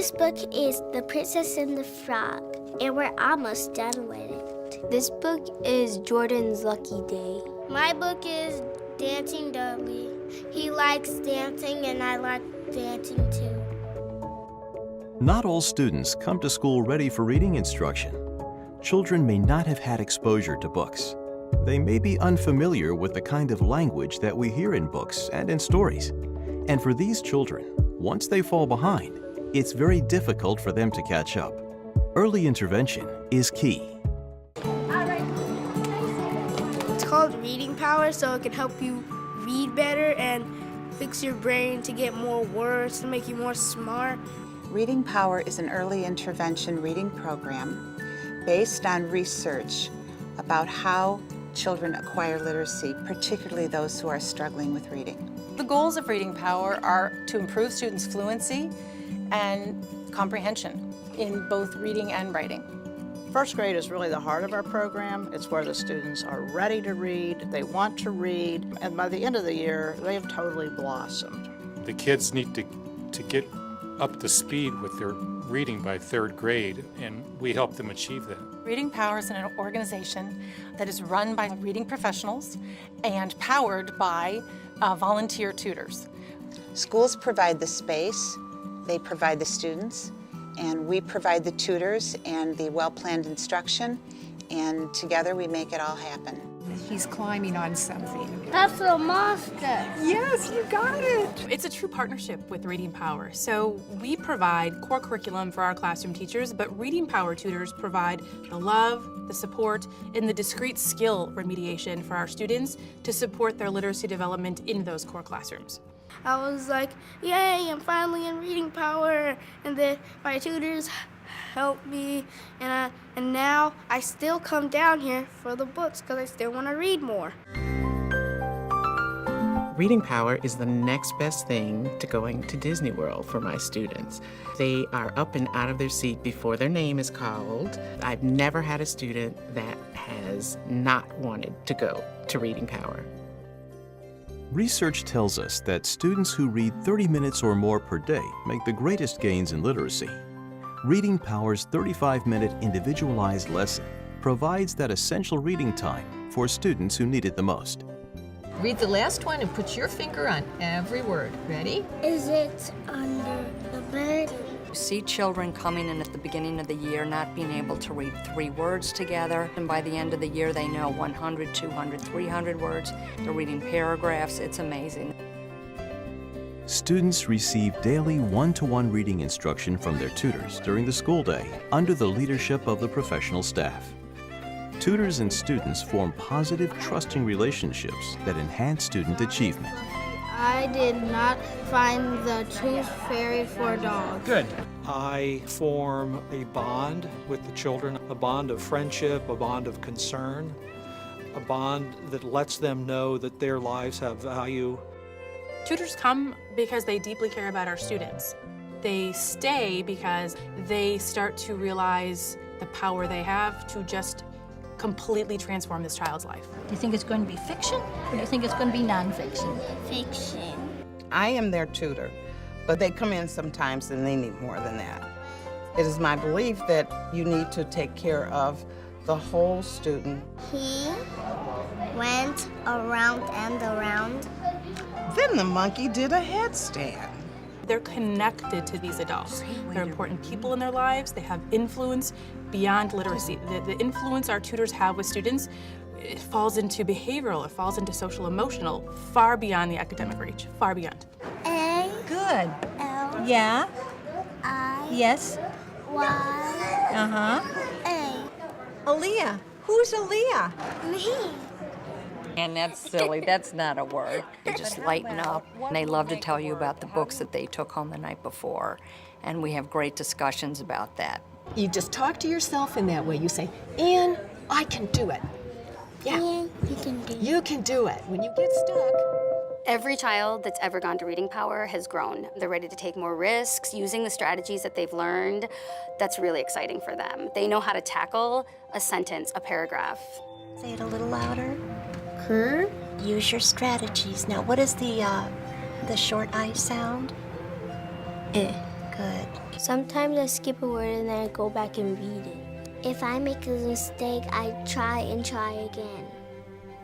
This book is The Princess and the Frog, and we're almost done with it. This book is Jordan's Lucky Day. My book is Dancing Dudley. He likes dancing, and I like dancing too. Not all students come to school ready for reading instruction. Children may not have had exposure to books. They may be unfamiliar with the kind of language that we hear in books and in stories. And for these children, once they fall behind, it's very difficult for them to catch up. Early intervention is key. It's called Reading Power, so it can help you read better and fix your brain to get more words, to make you more smart. Reading Power is an early intervention reading program based on research about how children acquire literacy, particularly those who are struggling with reading. The goals of Reading Power are to improve students' fluency and comprehension in both reading and writing. First grade is really the heart of our program. It's where the students are ready to read, they want to read, and by the end of the year, they have totally blossomed. The kids need to get up to speed with their reading by third grade, and we help them achieve that. Reading Power is an organization that is run by reading professionals and powered by volunteer tutors. Schools provide the space, they provide the students, and we provide the tutors and the well-planned instruction, and together we make it all happen. He's climbing on something. That's a monster. Yes, you got it. It's a true partnership with Reading Power. So we provide core curriculum for our classroom teachers, but Reading Power tutors provide the love, the support, and the discrete skill remediation for our students to support their literacy development in those core classrooms. I was like, yay, I'm finally in Reading Power, and then my tutors helped me, and now I still come down here for the books because I still want to read more. Reading Power is the next best thing to going to Disney World for my students. They are up and out of their seat before their name is called. I've never had a student that has not wanted to go to Reading Power. Research tells us that students who read 30 minutes or more per day make the greatest gains in literacy. Reading Power's 35-minute individualized lesson provides that essential reading time for students who need it the most. Read the last one and put your finger on every word. Ready? Is it under the bed? See children coming in at the beginning of the year not being able to read 3 words together, and by the end of the year they know 100, 200, 300 words. They're reading paragraphs. It's amazing. Students receive daily one-to-one reading instruction from their tutors during the school day under the leadership of the professional staff. Tutors and students form positive, trusting relationships that enhance student achievement. I did not find the tooth fairy for dogs. Good. I form a bond with the children, a bond of friendship, a bond of concern, a bond that lets them know that their lives have value. Tutors come because they deeply care about our students. They stay because they start to realize the power they have to just completely transform this child's life. Do you think it's going to be fiction, or do you think it's going to be nonfiction? Fiction. I am their tutor, but they come in sometimes and they need more than that. It is my belief that you need to take care of the whole student. He went around and around. Then the monkey did a headstand. They're connected to these adults. They're important people in their lives. They have influence beyond literacy. The influence our tutors have with students, it falls into behavioral, it falls into social emotional, far beyond the academic reach, far beyond. A. Good. L. Yeah. I. Yes. Y. Uh-huh. A. Aaliyah. Who's Aaliyah? Me. And that's silly. That's not a word. They just lighten up, and they love to tell you about the books that they took home the night before, and we have great discussions about that. You just talk to yourself in that way. You say, Ann, I can do it. Yeah. Ann, you can do it. You can do it. When you get stuck. Every child that's ever gone to Reading Power has grown. They're ready to take more risks, using the strategies that they've learned. That's really exciting for them. They know how to tackle a sentence, a paragraph. Say it a little louder. Use your strategies. Now, what is the short I sound? Good. good. Sometimes I skip a word and then I go back and read it. If I make a mistake, I try and try again.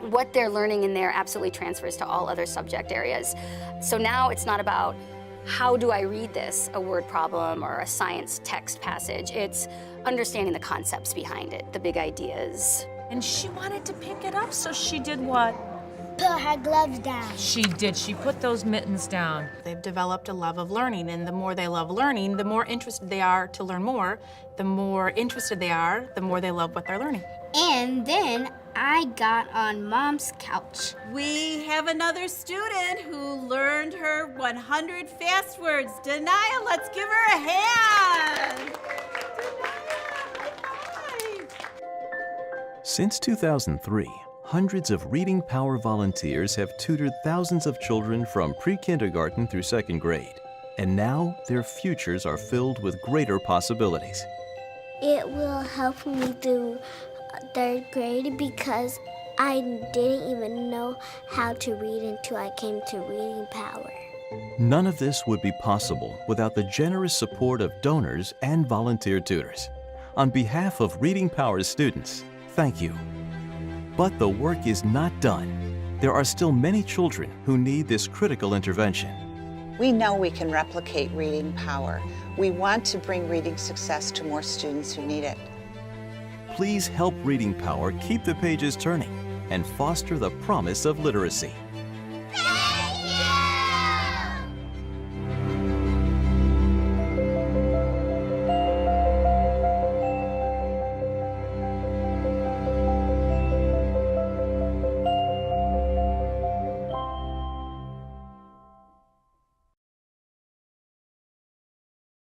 What they're learning in there absolutely transfers to all other subject areas. So now it's not about how do I read this, a word problem or a science text passage. It's understanding the concepts behind it, the big ideas. And she wanted to pick it up, so she did what? Put her gloves down. She did. She put those mittens down. They've developed a love of learning, and the more they love learning, the more interested they are to learn more. The more interested they are, the more they love what they're learning. And then I got on Mom's couch. We have another student who learned her 100 fast words. Denia, let's give her a hand. Since 2003, hundreds of Reading Power volunteers have tutored thousands of children from pre-kindergarten through 2nd grade. And now their futures are filled with greater possibilities. It will help me through 3rd grade because I didn't even know how to read until I came to Reading Power. None of this would be possible without the generous support of donors and volunteer tutors. On behalf of Reading Power's students, thank you. But the work is not done. There are still many children who need this critical intervention. We know we can replicate Reading Power. We want to bring reading success to more students who need it. Please help Reading Power keep the pages turning and foster the promise of literacy.